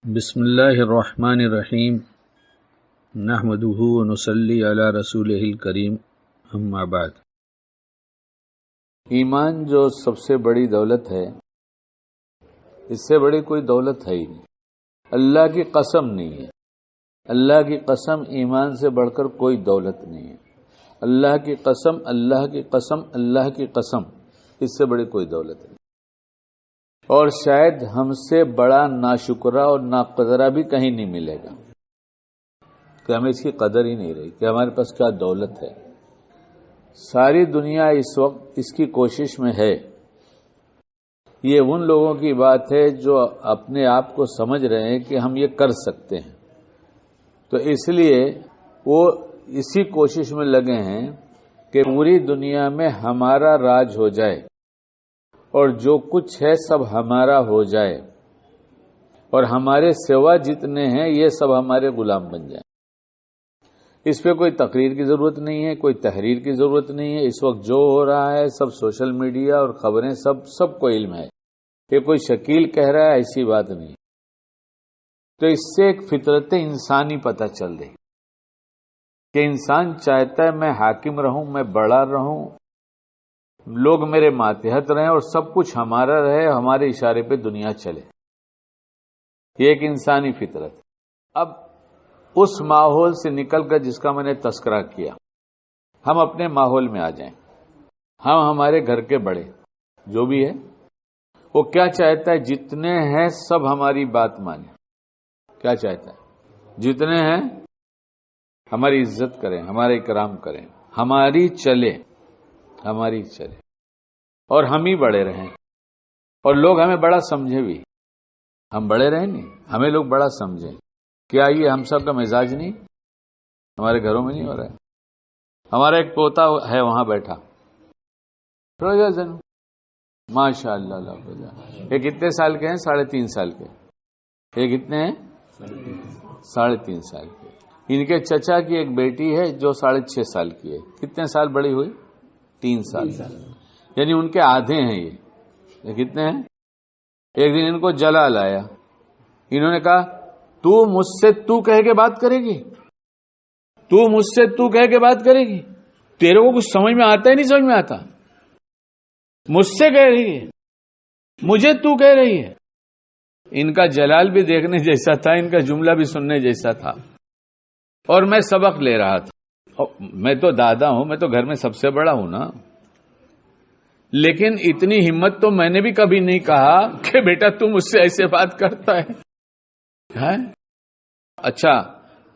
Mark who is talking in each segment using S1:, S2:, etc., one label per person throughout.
S1: بسم اللہ الرحمن الرحیم نحمدہ ونصلی علی رسولہ الکریم اما بعد۔ ایمان جو سب سے بڑی دولت ہے، اس سے بڑی کوئی دولت ہے ہی نہیں، اللہ کی قسم نہیں ہے۔ اللہ کی قسم ایمان سے بڑھ کر کوئی دولت نہیں ہے۔ اللہ کی قسم، اللہ کی قسم، اللہ کی قسم، اس سے بڑی کوئی دولت نہیں۔ اور شاید ہم سے بڑا ناشکرہ اور ناقدرہ بھی کہیں نہیں ملے گا کہ ہمیں اس کی قدر ہی نہیں رہی کہ ہمارے پاس کیا دولت ہے۔ ساری دنیا اس وقت اس کی کوشش میں ہے۔ یہ ان لوگوں کی بات ہے جو اپنے آپ کو سمجھ رہے ہیں کہ ہم یہ کر سکتے ہیں، تو اس لیے وہ اسی کوشش میں لگے ہیں کہ پوری دنیا میں ہمارا راج ہو جائے اور جو کچھ ہے سب ہمارا ہو جائے، اور ہمارے سوا جتنے ہیں یہ سب ہمارے غلام بن جائیں۔ اس پہ کوئی تقریر کی ضرورت نہیں ہے، کوئی تحریر کی ضرورت نہیں ہے۔ اس وقت جو ہو رہا ہے سب سوشل میڈیا اور خبریں سب کو علم ہے کہ کوئی شکیل کہہ رہا ہے، ایسی بات نہیں۔ تو اس سے ایک فطرت انسانی پتہ چل رہی کہ انسان چاہتا ہے میں حاکم رہوں، میں بڑا رہوں، لوگ میرے ماتحت رہیں اور سب کچھ ہمارا رہے، ہمارے اشارے پہ دنیا چلے۔ یہ ایک انسانی فطرت۔ اب اس ماحول سے نکل کر جس کا میں نے تذکرہ کیا، ہم اپنے ماحول میں آ جائیں۔ ہم ہمارے گھر کے بڑے جو بھی ہے وہ کیا چاہتا ہے؟ جتنے ہیں سب ہماری بات مانیں۔ کیا چاہتا ہے؟ جتنے ہیں ہماری عزت کریں، ہمارا اکرام کریں، ہماری چلے اور ہم ہی بڑے رہیں، اور لوگ ہمیں بڑا سمجھے بھی۔ ہم بڑے رہیں نہیں، ہمیں لوگ بڑا سمجھیں۔ کیا یہ ہم سب کا مزاج نہیں؟ ہمارے گھروں میں نہیں ہو رہا ہے؟ ہمارا ایک پوتا ہے وہاں بیٹھا، ماشاء اللہ اللہ۔ یہ کتنے سال کے ہیں؟ 3.5 سال کے۔ یہ کتنے ہیں؟ 3.5 سال کے۔ ان کے چچا کی ایک بیٹی ہے جو 6.5 سال کی ہے۔ کتنے سال بڑی ہوئی؟ 3 سال۔ یعنی ان کے آدھے ہیں یہ کتنے ہیں؟ ایک دن ان کو جلال آیا، انہوں نے کہا تو مجھ سے تو کہہ کے بات کرے گی؟ تو مجھ سے تو کہہ کے بات کرے گی؟ تیرے کو کچھ سمجھ میں آتا ہے؟ نہیں سمجھ میں آتا؟ مجھ سے کہہ رہی ہے، مجھے تو کہہ رہی ہے۔ ان کا جلال بھی دیکھنے جیسا تھا، ان کا جملہ بھی سننے جیسا تھا، اور میں سبق لے رہا تھا۔ میں تو دادا ہوں، میں تو گھر میں سب سے بڑا ہوں نا، لیکن اتنی ہمت تو میں نے بھی کبھی نہیں کہا کہ بیٹا تم مجھ سے ایسے بات کرتا ہے۔ اچھا،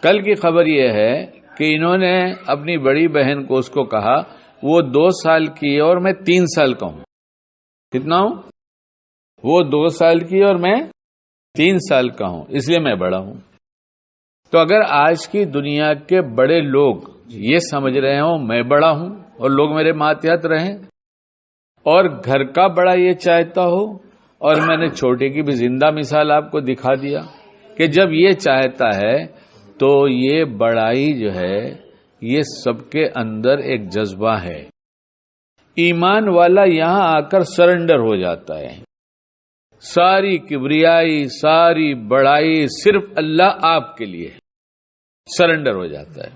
S1: کل کی خبر یہ ہے کہ انہوں نے اپنی بڑی بہن کو اس کو کہا وہ 2 سال کی ہے اور میں 3 سال کا ہوں۔ کتنا ہوں؟ وہ 2 سال کی اور میں 3 سال کا ہوں، اس لیے میں بڑا ہوں۔ تو اگر آج کی دنیا کے بڑے لوگ یہ سمجھ رہے ہوں میں بڑا ہوں اور لوگ میرے ماتحت رہیں، اور گھر کا بڑا یہ چاہتا ہو، اور میں نے چھوٹے کی بھی زندہ مثال آپ کو دکھا دیا کہ جب یہ چاہتا ہے تو یہ بڑائی جو ہے یہ سب کے اندر ایک جذبہ ہے۔ ایمان والا یہاں آ کر سرنڈر ہو جاتا ہے، ساری کبریائی، ساری بڑائی صرف اللہ آپ کے لیے، سرنڈر ہو جاتا ہے۔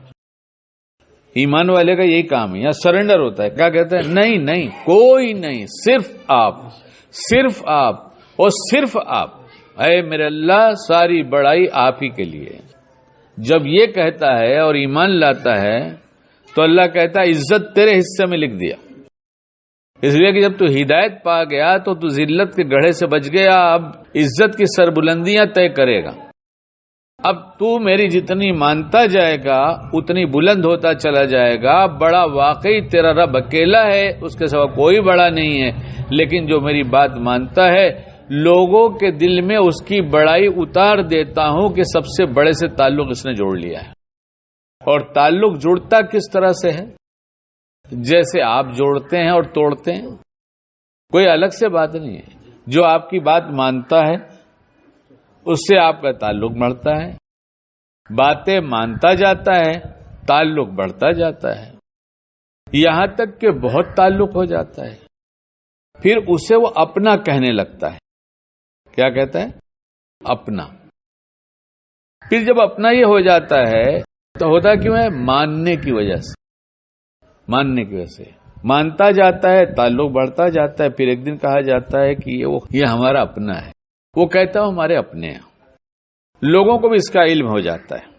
S1: ایمان والے کا یہی کام ہے، یہاں سرنڈر ہوتا ہے۔ کیا کہتا ہے؟ نہیں کوئی نہیں، صرف آپ، صرف آپ اور صرف آپ، اے میرے اللہ ساری بڑائی آپ ہی کے لیے۔ جب یہ کہتا ہے اور ایمان لاتا ہے تو اللہ کہتا ہے عزت تیرے حصے میں لکھ دیا، اس لیے کہ جب تو ہدایت پا گیا تو ذلت کے گڑھے سے بچ گیا، اب عزت کی سربلندیاں طے کرے گا۔ اب تو میری جتنی مانتا جائے گا اتنی بلند ہوتا چلا جائے گا۔ بڑا واقعی تیرا رب اکیلا ہے، اس کے سوا کوئی بڑا نہیں ہے، لیکن جو میری بات مانتا ہے لوگوں کے دل میں اس کی بڑائی اتار دیتا ہوں کہ سب سے بڑے سے تعلق اس نے جوڑ لیا ہے۔ اور تعلق جڑتا کس طرح سے ہے؟ جیسے آپ جوڑتے ہیں اور توڑتے ہیں، کوئی الگ سے بات نہیں ہے۔ جو آپ کی بات مانتا ہے اس سے آپ کا تعلق بڑھتا ہے، باتیں مانتا جاتا ہے، تعلق بڑھتا جاتا ہے، یہاں تک کہ بہت تعلق ہو جاتا ہے۔ پھر اسے وہ اپنا کہنے لگتا ہے۔ کیا کہتا ہے؟ اپنا۔ پھر جب اپنا یہ ہو جاتا ہے تو ہوتا کیوں ہے؟ ماننے کی وجہ سے، ماننے کی وجہ سے مانتا جاتا ہے، تعلق بڑھتا جاتا ہے، پھر ایک دن کہا جاتا ہے کہ یہ ہمارا اپنا ہے، وہ کہتا ہے ہمارے اپنے ہیں۔ لوگوں کو بھی اس کا علم ہو جاتا ہے،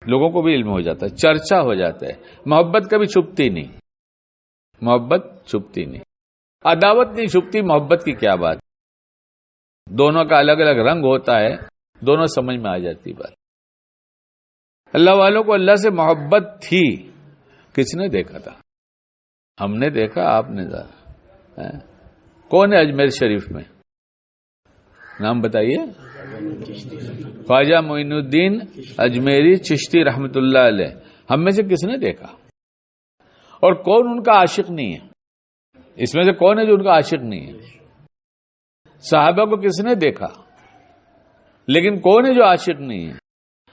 S1: لوگوں کو بھی علم ہو جاتا ہے، چرچا ہو جاتا ہے۔ محبت کبھی چھپتی نہیں، محبت چھپتی نہیں، عداوت نہیں چھپتی، محبت کی کیا بات، دونوں کا الگ الگ رنگ ہوتا ہے، دونوں سمجھ میں آ جاتی بات۔ اللہ والوں کو اللہ سے محبت تھی، کس نے دیکھا تھا؟ ہم نے دیکھا، آپ نے دیکھا؟ کون ہے اجمیر شریف میں؟ نام بتائیے۔ خواجہ معین الدین اجمیری چشتی رحمت اللہ علیہ۔ ہم میں سے کس نے دیکھا؟ اور کون ان کا عاشق نہیں ہے؟ اس میں سے کون ہے جو ان کا عاشق نہیں ہے؟ صحابہ کو کس نے دیکھا؟ لیکن کون ہے جو عاشق نہیں ہے؟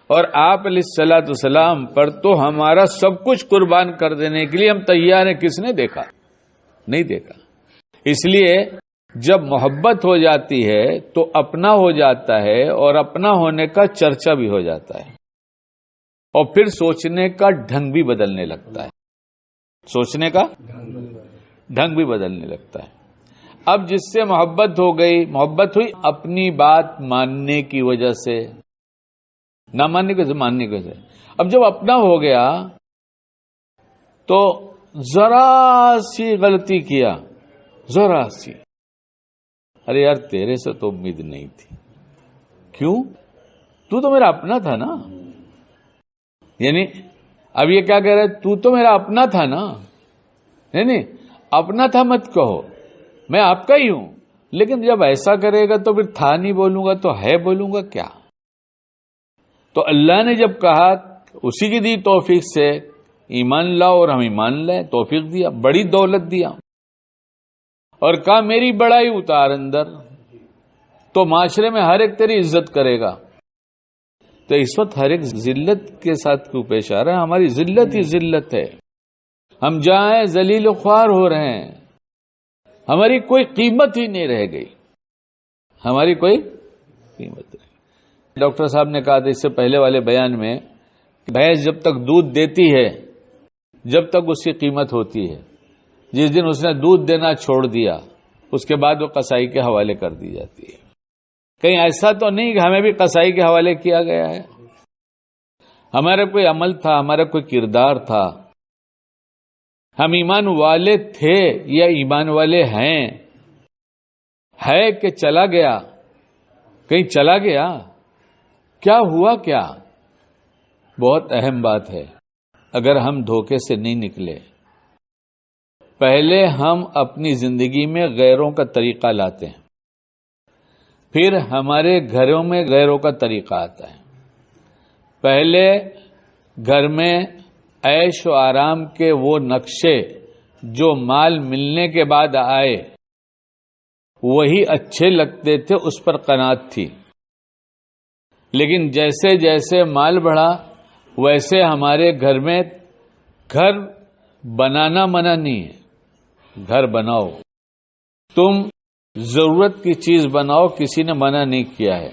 S1: اور آپ علیہ الصلوۃ والسلام پر تو ہمارا سب کچھ قربان کر دینے کے لیے ہم تیار ہیں، کس نے دیکھا؟ نہیں دیکھا۔ اس لیے جب محبت ہو جاتی ہے تو اپنا ہو جاتا ہے، اور اپنا ہونے کا چرچا بھی ہو جاتا ہے، اور پھر سوچنے کا ڈھنگ بھی بدلنے لگتا ہے، سوچنے کا ڈھنگ بھی بدلنے لگتا ہے۔ اب جس سے محبت ہو گئی، محبت ہوئی اپنی بات ماننے کی وجہ سے، نہ ماننے کی وجہ سے، ماننے کی وجہ سے۔ اب جب اپنا ہو گیا تو ذرا سی غلطی کیا، ذرا سی، ارے یار تیرے سے تو امید نہیں تھی، کیوں؟ تو میرا اپنا تھا نا، یعنی اب یہ کیا کہہ رہا ہے؟ تو میرا اپنا تھا نا، نہیں اپنا تھا مت کہو، میں آپ کا ہی ہوں، لیکن جب ایسا کرے گا تو پھر تھا نہیں بولوں گا تو ہے بولوں گا کیا؟ تو اللہ نے جب کہا، اسی کی دی توفیق سے ایمان لاؤ، اور ہم ایمان لائے، توفیق دیا، بڑی دولت دیا، اور کہا میری بڑائی اتار اندر، تو معاشرے میں ہر ایک تیری عزت کرے گا۔ تو اس وقت ہر ایک ذلت کے ساتھ کیوں پیش آ رہا ہے؟ ہماری ذلت ہی ذلت ہے، ہم جہاں ذلیل و خوار ہو رہے ہیں، ہماری کوئی قیمت ہی نہیں رہ گئی، ہماری کوئی قیمت نہیں۔ ڈاکٹر صاحب نے کہا تھا اس سے پہلے والے بیان میں، بھینس جب تک دودھ دیتی ہے جب تک اس کی قیمت ہوتی ہے، جس دن اس نے دودھ دینا چھوڑ دیا اس کے بعد وہ قصائی کے حوالے کر دی جاتی ہے۔ کہیں ایسا تو نہیں کہ ہمیں بھی قصائی کے حوالے کیا گیا ہے؟ ہمارا کوئی عمل تھا، ہمارا کوئی کردار تھا، ہم ایمان والے تھے یا ایمان والے ہیں، ہے کہ چلا گیا؟ کہیں چلا گیا؟ کیا ہوا؟ کیا؟ بہت اہم بات ہے۔ اگر ہم دھوکے سے نہیں نکلے، پہلے ہم اپنی زندگی میں غیروں کا طریقہ لاتے ہیں، پھر ہمارے گھروں میں غیروں کا طریقہ آتا ہے۔ پہلے گھر میں عیش و آرام کے وہ نقشے جو مال ملنے کے بعد آئے وہی اچھے لگتے تھے، اس پر قناعت تھی، لیکن جیسے جیسے مال بڑھا ویسے ہمارے گھر میں گھر بنانا منع نہیں ہے، گھر بناؤ، تم ضرورت کی چیز بناؤ، کسی نے منع نہیں کیا ہے،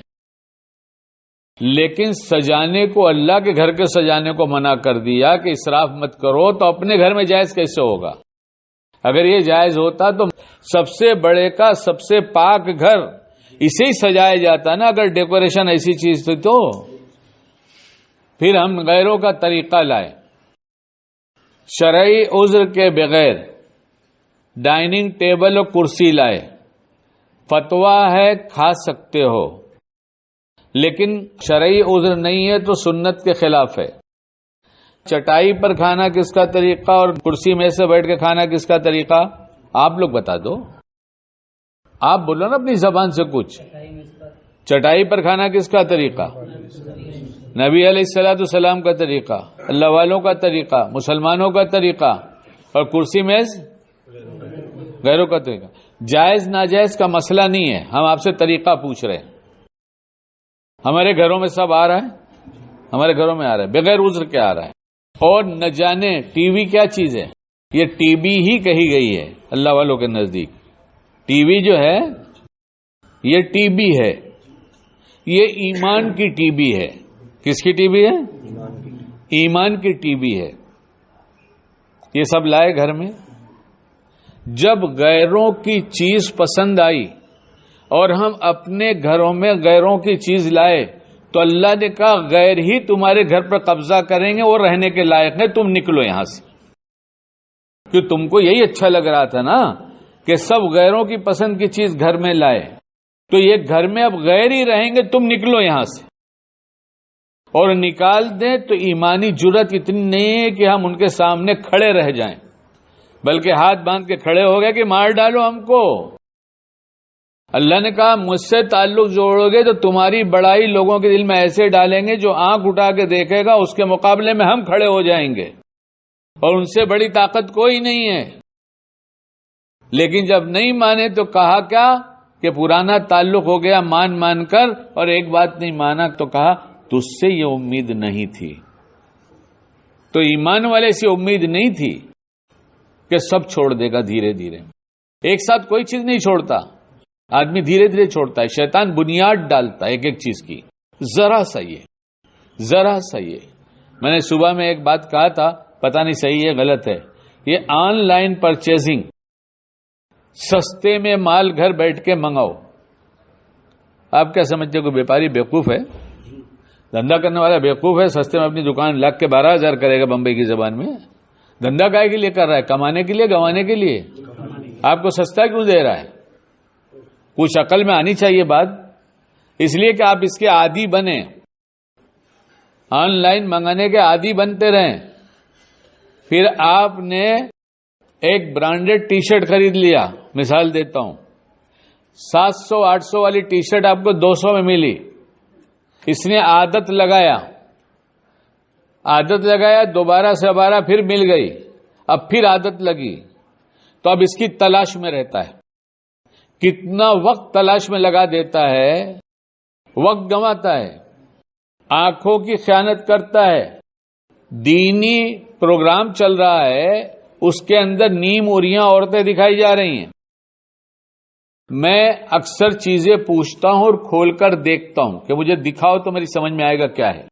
S1: لیکن سجانے کو، اللہ کے گھر کے سجانے کو منع کر دیا کہ اسراف مت کرو، تو اپنے گھر میں جائز کیسے ہوگا؟ اگر یہ جائز ہوتا تو سب سے بڑے کا سب سے پاک گھر اسے ہی سجایا جاتا نا، اگر ڈیکوریشن ایسی چیز تھی تو۔ پھر ہم غیروں کا طریقہ لائے، شرعی عذر کے بغیر ڈائننگ ٹیبل اور کرسی لائے، فتویٰ ہے کھا سکتے ہو، لیکن شرعی عذر نہیں ہے تو سنت کے خلاف ہے۔ چٹائی پر کھانا کس کا طریقہ اور کرسی میں سے بیٹھ کے کھانا کس کا طریقہ؟ آپ لوگ بتا دو، آپ بولو نا اپنی زبان سے کچھ۔ چٹائی پر کھانا کس کا طریقہ؟ نبی علیہ الصلوۃ والسلام کا طریقہ، اللہ والوں کا طریقہ، مسلمانوں کا طریقہ، اور کرسی میز غیروں کا طریقہ۔ جائز ناجائز کا مسئلہ نہیں ہے، ہم آپ سے طریقہ پوچھ رہے ہیں۔ ہمارے گھروں میں سب آ رہا ہے، ہمارے گھروں میں آ رہا ہے، بغیر عذر کے آ رہا ہے، اور نہ جانے ٹی وی کیا چیز ہے، یہ ٹی وی ہی کہی گئی ہے اللہ والوں کے نزدیک۔ ٹی وی جو ہے یہ ٹی بی ہے، یہ ایمان کی ٹی بی ہے. کس کی ٹی بی ہے؟ ایمان کی ٹی بی ہے. یہ سب لائے گھر میں. جب غیروں کی چیز پسند آئی اور ہم اپنے گھروں میں غیروں کی چیز لائے تو اللہ نے کہا غیر ہی تمہارے گھر پر قبضہ کریں گے اور رہنے کے لائق ہے، تم نکلو یہاں سے. کہ تم کو یہی اچھا لگ رہا تھا نا کہ سب غیروں کی پسند کی چیز گھر میں لائے، تو یہ گھر میں اب غیر ہی رہیں گے، تم نکلو یہاں سے. اور نکال دیں تو ایمانی جرت اتنی نہیں ہے کہ ہم ان کے سامنے کھڑے رہ جائیں، بلکہ ہاتھ باندھ کے کھڑے ہو گئے کہ مار ڈالو ہم کو. اللہ نے کہا مجھ سے تعلق جوڑو گے تو تمہاری بڑائی لوگوں کے دل میں ایسے ڈالیں گے جو آنکھ اٹھا کے دیکھے گا اس کے مقابلے میں ہم کھڑے ہو جائیں گے، اور ان سے بڑی طاقت کوئی نہیں ہے. لیکن جب نہیں مانے تو کہا کیا کہ پرانا تعلق ہو گیا مان کر، اور ایک بات نہیں مانا تو کہا تجھ سے یہ امید نہیں تھی. تو ایمان والے سے امید نہیں تھی کہ سب چھوڑ دے گا دھیرے دھیرے. ایک ساتھ کوئی چیز نہیں چھوڑتا، آدمی دھیرے دھیرے چھوڑتا ہے. شیطان بنیاد ڈالتا ہے ایک ایک چیز کی، ذرا سا یہ. میں نے صبح میں ایک بات کہا تھا، پتہ نہیں صحیح ہے غلط ہے. یہ آن لائن پرچیزنگ، سستے میں مال گھر بیٹھ کے منگاؤ. آپ کیا سمجھتے ہو کہ بیپاری بیوقوف ہے؟ دھندا کرنے والا بیوقوف ہے. سستے میں اپنی دکان لاکھ کے 12,000 کرے گا بمبئی کی زبان میں. دھندا کائے کے لیے کر رہا ہے؟ کمانے کے لیے، گنوانے کے لیے. آپ کو سستا کیوں دے رہا ہے؟ کچھ عقل میں آنی چاہیے بات. اس لیے کہ آپ اس کے عادی بنیں، آن لائن منگانے کے عادی بنتے رہیں. پھر آپ نے ایک برانڈیڈ ٹی شرٹ خرید لیا، مثال دیتا ہوں، 700-800 والی ٹی شرٹ آپ کو 200 میں ملی. اس نے عادت لگایا، دوبارہ سے دوبارہ پھر مل گئی، اب پھر عادت لگی، تو اب اس کی تلاش میں رہتا ہے. کتنا وقت تلاش میں لگا دیتا ہے، وقت گنواتا ہے، آنکھوں کی خیانت کرتا ہے. دینی پروگرام چل رہا ہے، اس کے اندر نیم اریاں عورتیں دکھائی جا رہی ہیں. میں اکثر چیزیں پوچھتا ہوں اور کھول کر دیکھتا ہوں کہ مجھے دکھاؤ تو میری سمجھ میں آئے گا کیا ہے.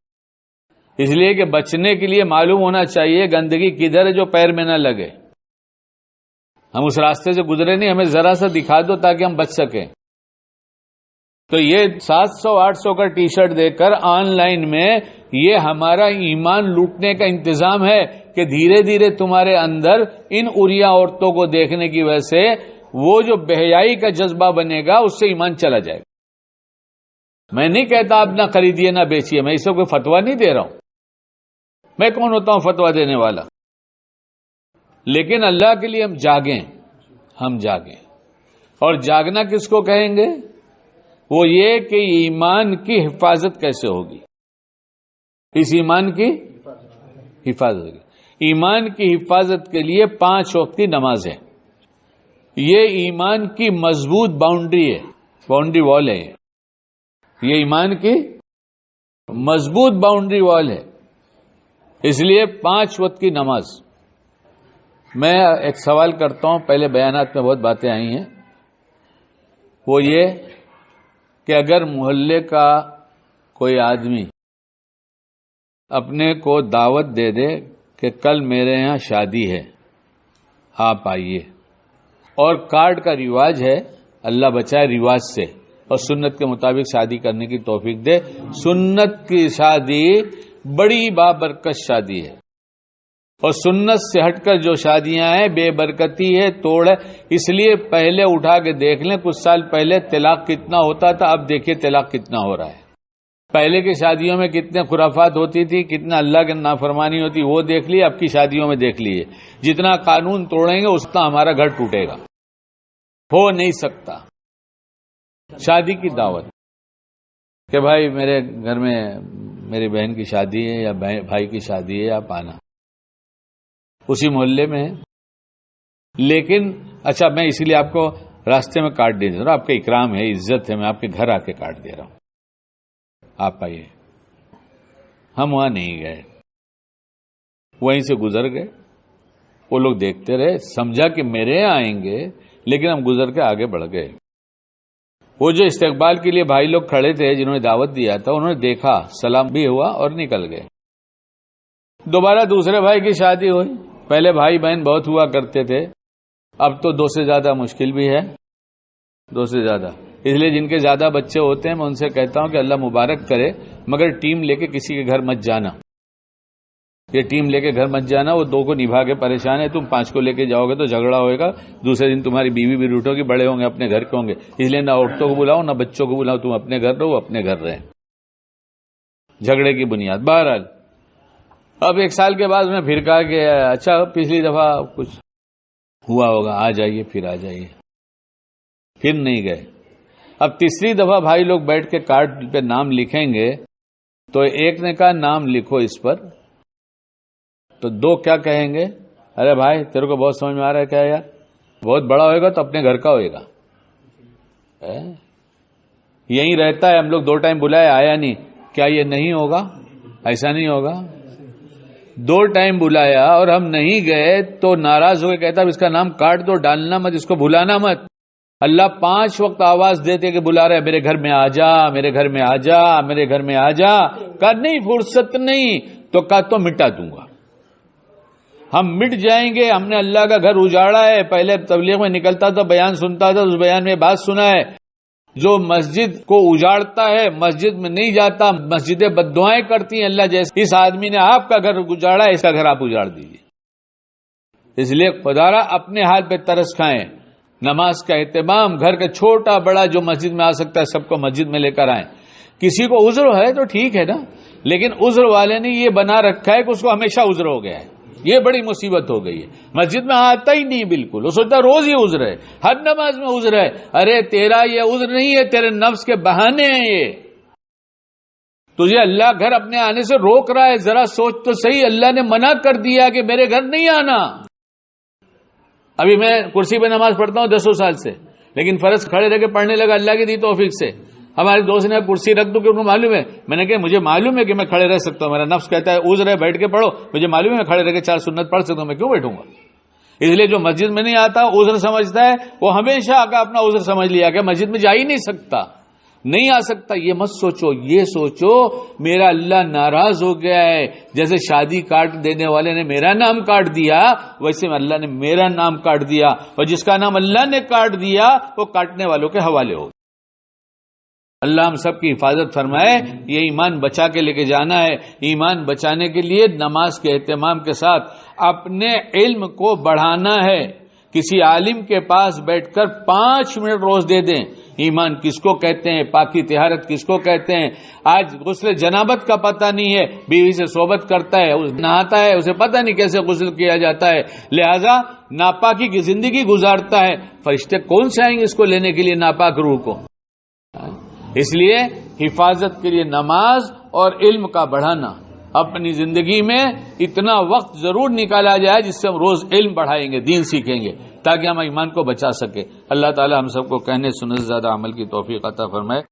S1: اس لیے کہ بچنے کے لیے معلوم ہونا چاہیے گندگی کدھر ہے جو پیر میں نہ لگے. ہم اس راستے سے گزرے نہیں، ہمیں ذرا سا دکھا دو تاکہ ہم بچ سکیں. تو یہ 700-800 کا ٹی شرٹ دے کر آن لائن میں یہ ہمارا ایمان لوٹنے کا انتظام ہے کہ دھیرے دھیرے تمہارے اندر ان اریاں عورتوں کو دیکھنے کی وجہ سے وہ جو بہیائی کا جذبہ بنے گا اس سے ایمان چلا جائے گا. میں نہیں کہتا آپ نہ خریدیے نہ بیچیے، میں اس کو کوئی فتویٰ نہیں دے رہا ہوں. میں کون ہوتا ہوں فتویٰ دینے والا؟ لیکن اللہ کے لیے ہم جاگیں. اور جاگنا کس کو کہیں گے؟ وہ یہ کہ ایمان کی حفاظت کیسے ہوگی. اس ایمان کی حفاظت ہوگی. ایمان کی حفاظت کے لیے 5 وقت کی نماز ہے. یہ ایمان کی مضبوط باؤنڈری وال ہے. یہ ایمان کی مضبوط باؤنڈری وال ہے. اس لیے 5 وقت کی نماز. میں ایک سوال کرتا ہوں، پہلے بیانات میں بہت باتیں آئی ہیں، وہ یہ کہ اگر محلے کا کوئی آدمی اپنے کو دعوت دے دے کہ کل میرے یہاں شادی ہے، آپ آئیے، اور کارڈ کا رواج ہے، اللہ بچائے رواج سے، اور سنت کے مطابق شادی کرنے کی توفیق دے. سنت کی شادی بڑی بابرکت شادی ہے، اور سنت سے ہٹ کر جو شادیاں ہیں بے برکتی ہے، توڑ ہے. اس لیے پہلے اٹھا کے دیکھ لیں، کچھ سال پہلے طلاق کتنا ہوتا تھا، اب دیکھیے طلاق کتنا ہو رہا ہے. پہلے کی شادیوں میں کتنے خرافات ہوتی تھی، کتنا اللہ کی نافرمانی ہوتی، وہ دیکھ لیے. اب کی شادیوں میں دیکھ لیجیے، جتنا قانون توڑیں گے اتنا ہمارا گھر ٹوٹے گا. ہو نہیں سکتا. شادی کی دعوت کہ بھائی میرے گھر میں میری بہن کی شادی ہے یا بھائی کی شادی ہے، آپ آنا، اسی محلے میں ہے. لیکن اچھا، میں اسی لیے آپ کو راستے میں کاٹ دے رہا ہوں، آپ کا اکرام ہے، عزت ہے، میں آپ کے گھر آ کے کاٹ دے رہا ہوں، آپ آئیے. ہم وہاں نہیں گئے، وہیں سے گزر گئے. وہ لوگ دیکھتے رہے، سمجھا کہ میرے یہاں آئیں گے، لیکن ہم گزر کے آگے بڑھ گئے. وہ جو استقبال کے لیے بھائی لوگ کھڑے تھے جنہوں نے دعوت دیا تھا، انہوں نے دیکھا، سلام بھی ہوا اور نکل گئے۔ دوبارہ دوسرے بھائی کی شادی ہوئی۔ پہلے بھائی بہن بہت ہوا کرتے تھے، اب تو 2 سے زیادہ مشکل بھی ہے، 2 سے زیادہ۔ اس لیے جن کے زیادہ بچے ہوتے ہیں میں ان سے کہتا ہوں کہ اللہ مبارک کرے، مگر ٹیم لے کے کسی کے گھر مت جانا، یہ ٹیم لے کے گھر مت جانا، وہ 2 کو نبھا کے پریشان ہے، تم 5 کو لے کے جاؤ گے تو جھگڑا ہوئے گا، دوسرے دن تمہاری بیوی بھی روٹو گی، بڑے ہوں گے اپنے گھر کے ہوں گے، اس لیے نہ عورتوں کو بلاؤ نہ بچوں کو بلاؤ، تم اپنے گھر رہو، اپنے گھر رہے، جھگڑے کی بنیاد۔ بہرحال اب 1 سال کے بعد میں پھر کہا کہ اچھا پچھلی دفعہ کچھ ہوا ہوگا، آ جائیے، پھر آ جائیے، پھر نہیں گئے۔ اب تیسری دفعہ بھائی لوگ بیٹھ کے کارڈ پہ نام لکھیں گے تو ایک نے کہا نام لکھو اس پر، تو 2 کیا کہیں گے، ارے بھائی تیرے کو بہت سمجھ میں آ رہا ہے کیا یار، بہت بڑا ہوئے گا تو اپنے گھر کا ہوئے گا، یہیں رہتا ہے، ہم لوگ 2 ٹائم بلائے آیا نہیں، کیا یہ نہیں ہوگا؟ ایسا نہیں ہوگا۔ 2 ٹائم بلایا اور ہم نہیں گئے تو ناراض ہو کے کہتا اس کا نام کاٹ دو، ڈالنا مت، اس کو بلانا مت۔ اللہ 5 وقت آواز دیتے کہ بلا رہے میرے گھر میں آ جا، میرے گھر میں آ جا، میرے گھر میں آ جا، کہا نہیں فرصت نہیں، تو کہا تو مٹا دوں گا، ہم مٹ جائیں گے، ہم نے اللہ کا گھر اجاڑا ہے۔ پہلے تبلیغ میں نکلتا تھا، بیان سنتا تھا، اس بیان میں بات سنا ہے، جو مسجد کو اجاڑتا ہے مسجد میں نہیں جاتا، مسجدیں بددعائیں کرتی ہیں، اللہ جیسے اس آدمی نے آپ کا گھر اجاڑا ہے، اس کا گھر آپ اجاڑ دیجیے۔ اس لیے خدارا اپنے حال پہ ترس کھائیں، نماز کا اہتمام، گھر کا چھوٹا بڑا جو مسجد میں آ سکتا ہے سب کو مسجد میں لے کر آئیں۔ کسی کو عذر ہے تو ٹھیک ہے نا، لیکن عذر والے نے یہ بنا رکھا ہے کہ اس کو ہمیشہ عذر ہو گیا ہے، یہ بڑی مصیبت ہو گئی ہے، مسجد میں آتا ہی نہیں بالکل، وہ سوچتا روز ہی عذر ہے، ہر نماز میں عذر ہے۔ ارے تیرا یہ عذر نہیں ہے، تیرے نفس کے بہانے ہیں، یہ تجھے اللہ گھر اپنے آنے سے روک رہا ہے۔ ذرا سوچ تو صحیح، اللہ نے منع کر دیا کہ میرے گھر نہیں آنا۔ ابھی میں کرسی پہ نماز پڑھتا ہوں 10 سال سے، لیکن فرض کھڑے رہ کے پڑھنے لگا اللہ کی دی توفیق سے۔ ہمارے دوست نے کرسی رکھ دو کہ ان کو معلوم ہے، میں نے کہا مجھے معلوم ہے کہ میں کھڑے رہ سکتا ہوں، میرا نفس کہتا ہے عذر ہے بیٹھ کے پڑھو، مجھے معلوم ہے میں کھڑے رہ کے 4 سنت پڑھ سکتا ہوں، میں کیوں بیٹھوں گا؟ اس لیے جو مسجد میں نہیں آتا عذر سمجھتا ہے، وہ ہمیشہ آ کے اپنا عذر سمجھ لیا کہ مسجد میں جا ہی نہیں سکتا، نہیں آ سکتا۔ یہ مت سوچو، یہ سوچو میرا اللہ ناراض ہو گیا ہے، جیسے شادی کارڈ دینے والے نے میرا نام کاٹ دیا ویسے میں اللہ نے میرا نام کاٹ دیا، اور جس کا نام اللہ نے کاٹ دیا وہ کاٹنے والوں کے حوالے ہو۔ اللہ ہم سب کی حفاظت فرمائے۔ یہ ایمان بچا کے لے کے جانا ہے، ایمان بچانے کے لیے نماز کے اہتمام کے ساتھ اپنے علم کو بڑھانا ہے۔ کسی عالم کے پاس بیٹھ کر 5 منٹ روز دے دیں۔ ایمان کس کو کہتے ہیں، پاکی طہارت کس کو کہتے ہیں؟ آج غسل جنابت کا پتہ نہیں ہے، بیوی سے صحبت کرتا ہے، نہاتا ہے، اسے پتہ نہیں کیسے غسل کیا جاتا ہے، لہذا ناپاکی کی زندگی گزارتا ہے۔ فرشتے کون سے آئیں گے اس کو لینے کے لیے ناپاک روح کو؟ اس لیے حفاظت کے لیے نماز اور علم کا بڑھانا، اپنی زندگی میں اتنا وقت ضرور نکالا جائے جس سے ہم روز علم بڑھائیں گے، دین سیکھیں گے، تاکہ ہم ایمان کو بچا سکے۔ اللہ تعالی ہم سب کو کہنے سننے سے زیادہ عمل کی توفیق عطا فرمائے۔